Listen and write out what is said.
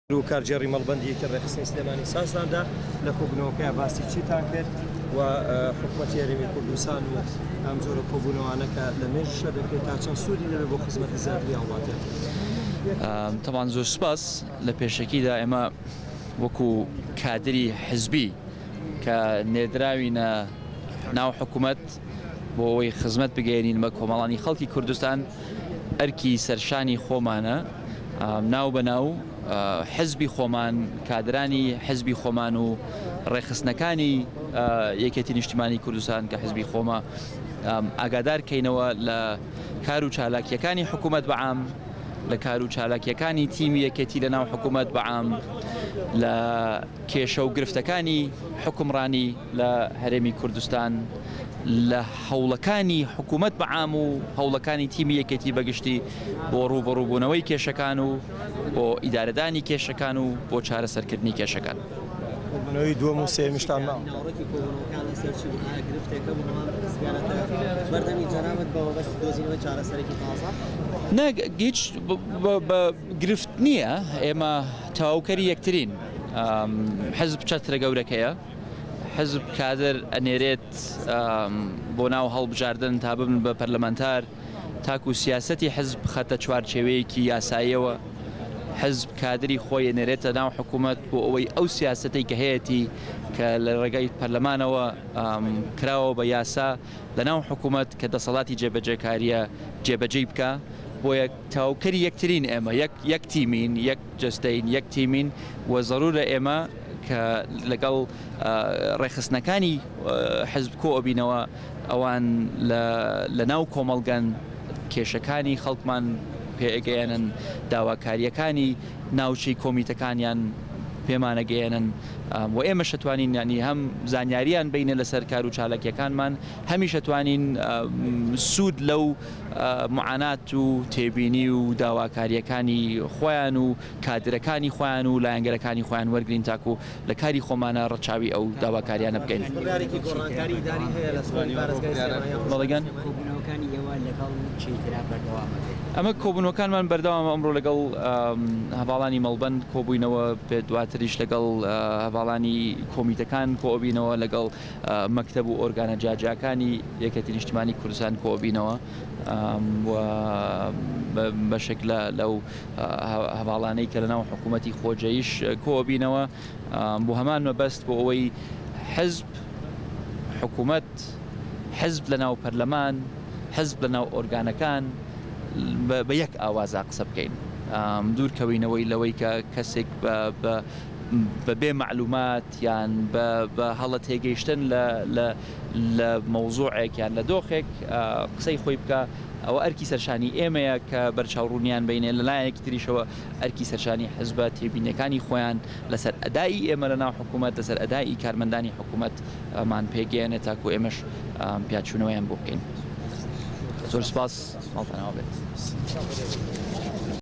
و کارجێڕی مەڵبەندیەکی ڕێخستنی سلێمانی سازداندا لە کۆبوونەوەکەی باسی چیتان کرد و حکوومەتی هەرێمی کوردستان و ئەم جۆرە کۆبوونەوانەکە لە مێژوشە دەکرێت تا چەند سوودی لەبێ بۆ خزمەتی زیاتری هەوڵاتیان. طبعا زۆر سپاس لە پێشەکیدا ئێمە وەکو کادری حزبی کە نێردراوینە ناو حکوومەت بۆ ئەوەی خزمەت بگەێنین بە کۆمەڵانی خەڵکی کوردستان ئەرکی سەرشانی خۆمانە ناو بەناو حزبی خۆمان کادرانی حزبی خۆمان و ڕێخستنەکانی یەکێتی نیشتیمانی کوردستان کە حزبی خۆمە ئاگادار کەینەوە لە کار و چالاکیەکانی حکوومەت بەعام لە کار و چالاکیەکانی تیمی یەکێتی لە ناو حکوومەت بەعام لە کێشە و گرفتەکانی حکومڕانی لە هەرێمی کوردستان لە هەوڵەکانی حکوومەت بەعام و هەوڵەکانی تیمی یەکێتی بەگشتی بۆ ڕوبەڕووبوونەوەی کێشەکان و بۆ ئیدارەدانی کێشەکان و بۆ چارەسەرکردنی کێشەکان. کۆبوونەوەی دووەم و سێمیشتان ماوە. هیچ گرفت نییە، ئێمە تەواوکەری یەکترین. حزب چەترە گەورەکەیە، حزب کادر ئەنێرێت بۆ ناو هەڵبژاردن تا ببن بە پەرلەمانتار تاکو سیاسەتی حزب خەتە چوارچێوەیەکی یاساییەوە. حزب کادری خۆی ئەنێرێتە ناو حکوومەت بۆ ئەوەی ئەو سیاسەتەی کە هەیەی کە لە ڕێگەی پەرلەمانەوە کراوە بە یاسا لە ناو حکوومەت کە دەسەڵاتی جێبەجێکاریە جێبەجێ بکە بۆ تاوکەری یەکترین ئێمە یەک تیمین، یەک جستین، یەک تیمین و ضرورە ئێمە کە لەگەڵ ڕێخستنەکانی حزب کۆبینەوە ئەوان لە ناو کۆمەڵگەن کێشەکانی خەڵکمان پێگەیەنن، داواکاریەکانی ناوچەی کۆمیتەکانیان پێمانەگەیەنن و ئێمە شەتوانین ینی هەم زانیاریان بینە لەسەر کار و چالاکیەکانمان، هەمی شەتوانین سوود لەو معانات و تێبینی و داواکاریەکانی خۆیان و کادرەکانی خۆیان و لایەنگەرەکانی خۆیان وەرگین تاکو لە کاری خۆمانە ڕەچاوی ئەو داواکاریانە بگەین. بەڵێگەن ئەمە کۆبوونەوەکانمان بەردەوامە ئەمڕۆ لەگەڵ هەواڵانی مەڵبەند کۆبووینەوە پێ دواتریش لەگەڵ هەواڵانی کۆمیتەکان کۆبینەوە لەگەڵ مەکتەب و ئۆرگانە جاجاکانی یەکێتی نیشتیمانی کوردستان کۆبینەوە و بەشێک لەو هەواڵانەی کە لەناو حکوومەتی خۆجەیش کۆبینەوە بۆ هەمان مەبەست بۆ ئەوەی حزب حکوومەت حزب لەناو پەرلەمان حزب لەناو ئۆرگانەکان بە یەک ئاوازا قسە بکەین، دوورکەوینەوەی لەوەی کە کەسێک بە بێ معلومات یان بە هەڵە تێگەیشتن لە مەوزوعێک یان لە دۆخێک قسەی خۆی بکە. ئەوە ئەرکی سەرشانی ئێمەیە کە بەرچاوڕوونیان بینێ لە لایەکی تریشەوە ئەرکی سەرشانی حزبە تێبینیەکانی خۆیان لەسەر ئەدایی ئێمە لە ناو حکوومەت لەسەر ئەدایی کارمەندانی حکوومەت ئەمان پێگەیەنێت تاکو ئێمەش پیاچوونەوەیان بۆ بکەین. زۆر سپاس، ماڵتانەوە بێت.